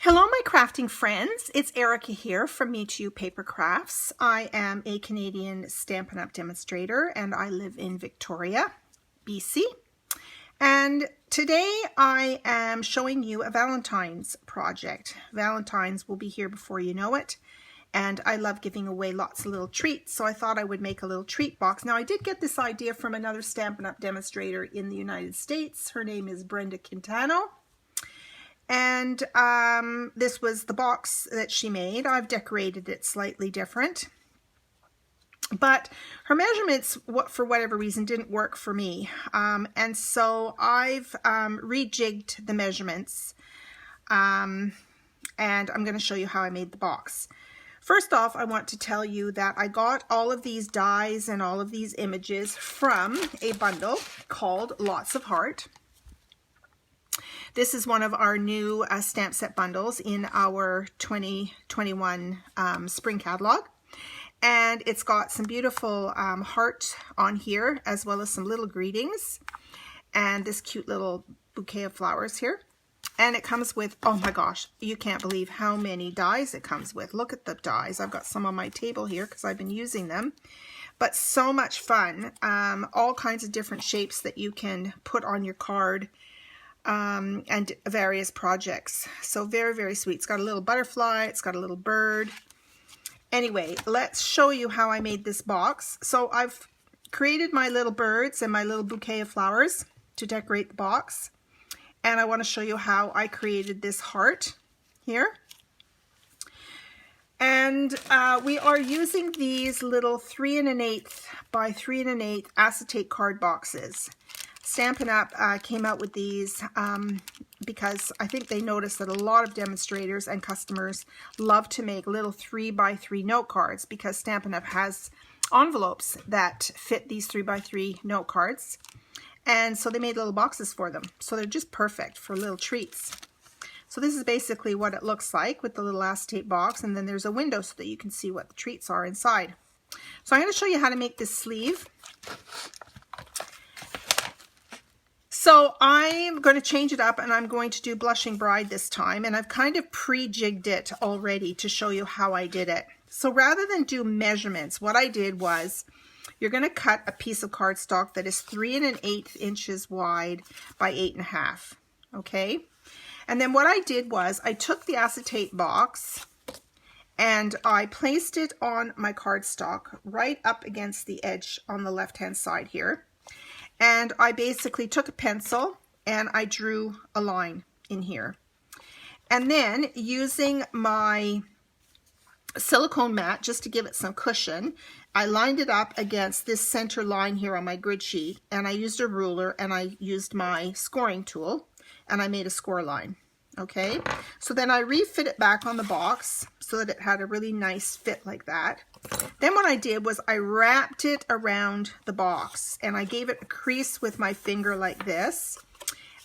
Hello, my crafting friends. It's Erica here from Me to You Paper Crafts. I am a Canadian Stampin' Up! Demonstrator and I live in Victoria, BC. And today I am showing you a Valentine's project. Valentine's will be here before you know it. And I love giving away lots of little treats, so I thought I would make a little treat box. Now, I did get this idea from another Stampin' Up! Demonstrator in the United States. Her name is Brenda Quintano. And this was the box that she made. I've decorated it slightly different. But her measurements, for whatever reason, didn't work for me. And so I've rejigged the measurements. And I'm going to show you how I made the box. First off, I want to tell you that I got all of these dies and all of these images from a bundle called Lots of Heart. This is one of our new stamp set bundles in our 2021 spring catalog. And it's got some beautiful heart on here, as well as some little greetings. And this cute little bouquet of flowers here. And it comes with, oh my gosh, you can't believe how many dies it comes with. Look at the dies. I've got some on my table here because I've been using them. But so much fun. All kinds of different shapes that you can put on your card. And various projects. So very, very sweet. It's got a little butterfly. It's got a little bird. Anyway, let's show you how I made this box. So I've created my little birds and my little bouquet of flowers to decorate the box. And I want to show you how I created this heart here. And we are using these little 3 1/8 by 3 1/8 acetate card boxes. Stampin' Up! Came out with these because I think they noticed that a lot of demonstrators and customers love to make little 3 by 3 note cards because Stampin' Up! Has envelopes that fit these 3 by 3 note cards. And so they made little boxes for them. So they're just perfect for little treats. So this is basically what it looks like with the little acetate box. And then there's a window so that you can see what the treats are inside. So I'm going to show you how to make this sleeve. So I'm going to change it up and I'm going to do Blushing Bride this time. And I've kind of pre-jigged it already to show you how I did it. So rather than do measurements, what I did was you're going to cut a piece of cardstock that is 3 1/8 inches wide by 8 1/2. Okay. And then what I did was I took the acetate box and I placed it on my cardstock right up against the edge on the left-hand side here. And I basically took a pencil and I drew a line in here. And then using my silicone mat, just to give it some cushion, I lined it up against this center line here on my grid sheet. And I used a ruler and I used my scoring tool and I made a score line. Okay, so then I refit it back on the box so that it had a really nice fit like that. Then what I did was I wrapped it around the box and I gave it a crease with my finger like this.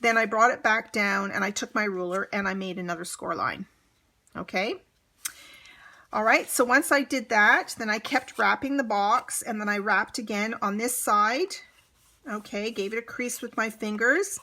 Then I brought it back down and I took my ruler and I made another score line. Okay. All right, so once I did that, then I kept wrapping the box and then I wrapped again on this side. Okay, gave it a crease with my fingers,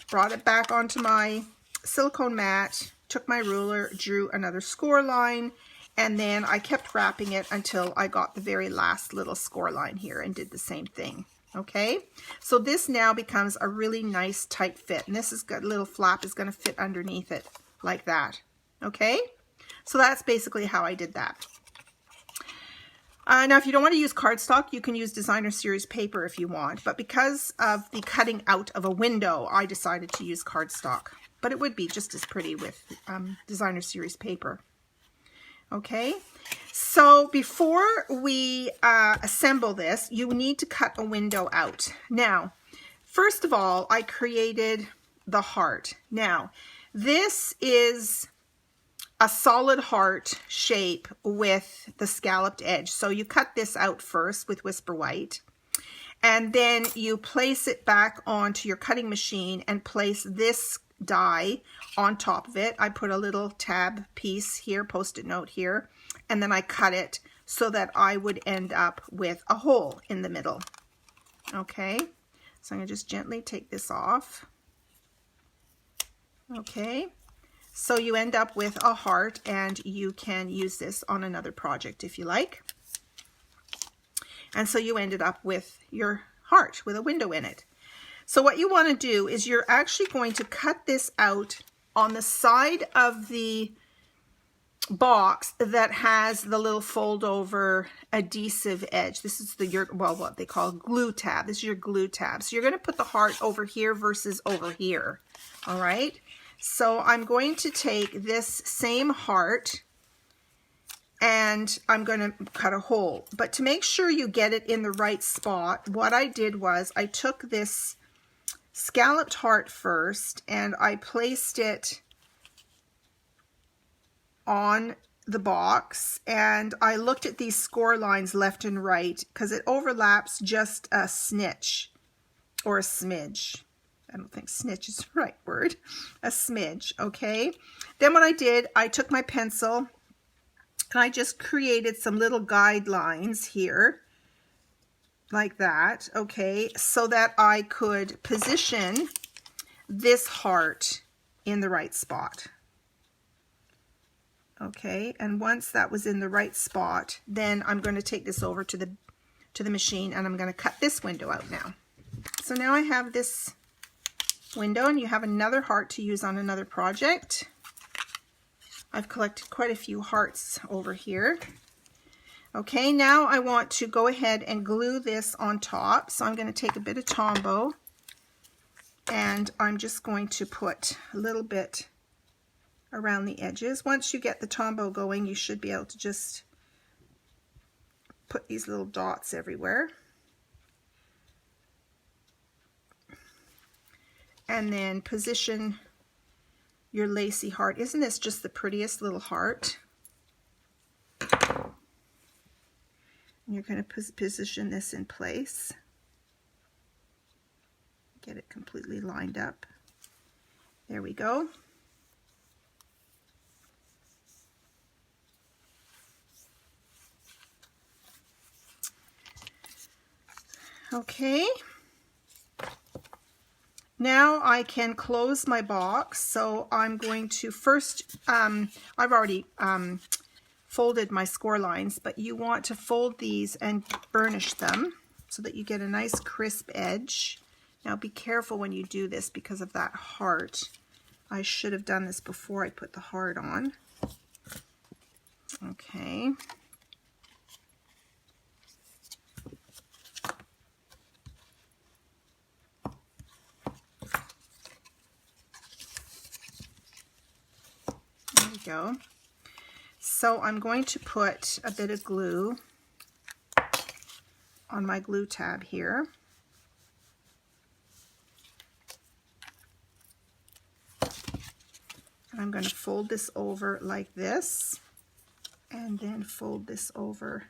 brought it back onto my silicone mat, took my ruler, drew another score line, and then I kept wrapping it until I got the very last little score line here and did the same thing. Okay, so this now becomes a really nice tight fit, and this is got a little flap is going to fit underneath it like that. Okay, so that's basically how I did that. Now, if you don't want to use cardstock, you can use designer series paper if you want, but because of the cutting out of a window, I decided to use cardstock. But it would be just as pretty with designer series paper. Okay, so before we assemble this, you need to cut a window out. Now, first of all, I created the heart. Now, this is a solid heart shape with the scalloped edge. So you cut this out first with Whisper White. And then you place it back onto your cutting machine and place this die on top of it. I put a little tab piece here, post-it note here, and then I cut it so that I would end up with a hole in the middle. Okay, so I'm going to just gently take this off. Okay, So you end up with a heart, and you can use this on another project if you like. And so you ended up with your heart with a window in it. So what you want to do is you're actually going to cut this out on the side of the box that has the little fold over adhesive edge. This is what they call glue tab. This is your glue tab. So you're going to put the heart over here versus over here. All right. So I'm going to take this same heart and I'm going to cut a hole. But to make sure you get it in the right spot, what I did was I took this scalloped heart first and I placed it on the box, and I looked at these score lines left and right because it overlaps just a snitch or a smidge. I don't think snitch is the right word. A smidge, okay? Then what I did, I took my pencil and I just created some little guidelines here like that, okay, so that I could position this heart in the right spot. Okay, and once that was in the right spot, then I'm going to take this over to the machine, and I'm going to cut this window out now. So now I have this window, and you have another heart to use on another project. I've collected quite a few hearts over here. Okay, now I want to go ahead and glue this on top. So I'm going to take a bit of Tombow, and I'm just going to put a little bit around the edges. Once you get the Tombow going, you should be able to just put these little dots everywhere. And then position your lacy heart. Isn't this just the prettiest little heart? And you're going to position this in place. Get it completely lined up. There we go. Okay, now I can close my box. So I'm going to first, I've already folded my score lines, but you want to fold these and burnish them so that you get a nice crisp edge. Now be careful when you do this because of that heart. I should have done this before I put the heart on. Okay. Go. So I'm going to put a bit of glue on my glue tab here. And I'm going to fold this over like this, and then fold this over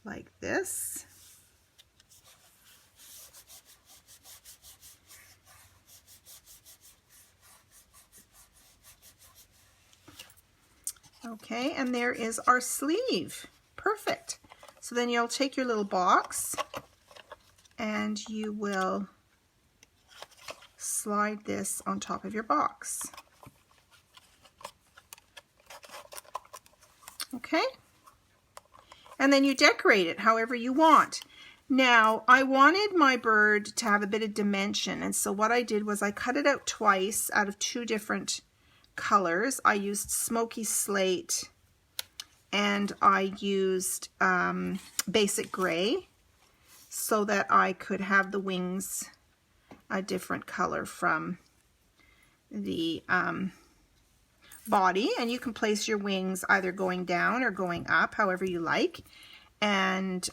like this. Okay, and there is our sleeve. Perfect. So then you'll take your little box and you will slide this on top of your box. Okay, and then you decorate it however you want. Now I wanted my bird to have a bit of dimension, and so what I did was I cut it out twice out of two different colors. I used smoky slate and I used basic gray so that I could have the wings a different color from the body, and you can place your wings either going down or going up, however you like. And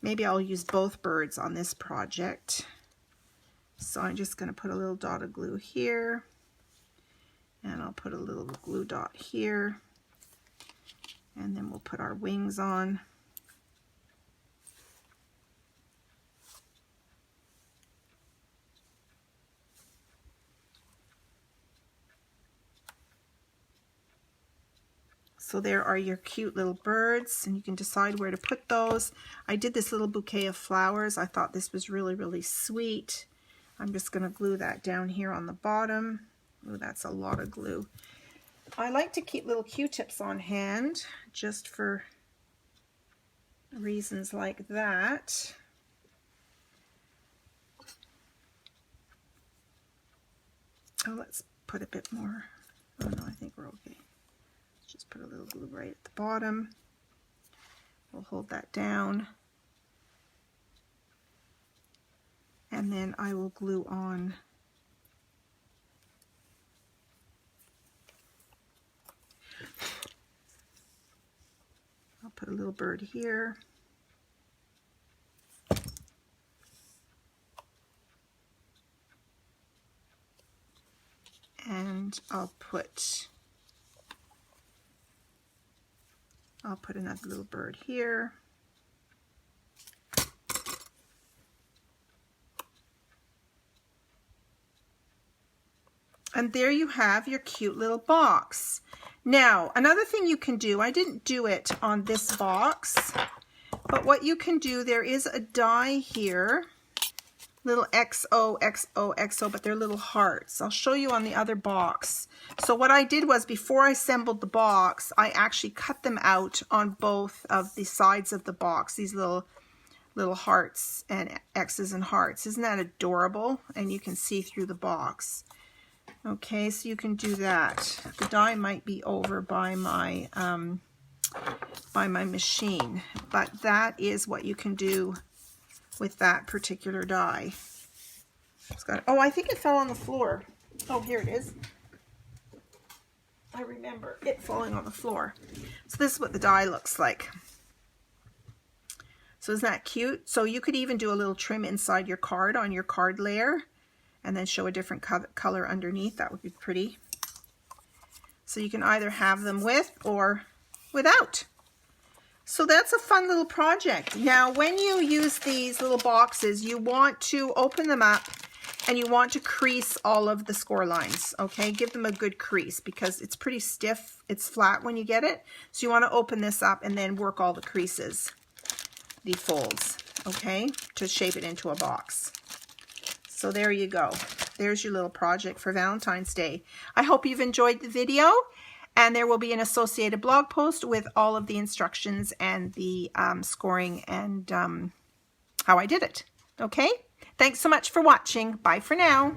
maybe I'll use both birds on this project. So I'm just going to put a little dot of glue here, and I'll put a little glue dot here, and then we'll put our wings on. So there are your cute little birds, and you can decide where to put those. I did this little bouquet of flowers. I thought this was really, really sweet. I'm just going to glue that down here on the bottom Oh, that's a lot of glue. I like to keep little Q-tips on hand just for reasons like that. Oh, let's put a bit more. Oh no, I think we're okay. Let's just put a little glue right at the bottom. We'll hold that down. And then I will glue on I'll put a little bird here. And I'll put another little bird here. And there you have your cute little box. Now, another thing you can do, I didn't do it on this box, but what you can do, there is a die here, little XO, XO, XO, but they're little hearts. I'll show you on the other box. So what I did was, before I assembled the box, I actually cut them out on both of the sides of the box, these little hearts and X's and hearts. Isn't that adorable? And you can see through the box. Okay, so you can do that. The die might be over by my machine, but that is what you can do with that particular die. It's got, oh, I think it fell on the floor. Oh, here it is. I remember it falling on the floor. So this is what the die looks like. So isn't that cute? So you could even do a little trim inside your card on your card layer, and then show a different color underneath. That would be pretty. So you can either have them with or without. So that's a fun little project. Now, when you use these little boxes, you want to open them up and you want to crease all of the score lines, okay? Give them a good crease because it's pretty stiff. It's flat when you get it. So you want to open this up and then work all the creases, the folds, okay, to shape it into a box. So there you go. There's your little project for Valentine's Day. I hope you've enjoyed the video, and there will be an associated blog post with all of the instructions and the scoring and how I did it. Okay? Thanks so much for watching. Bye for now.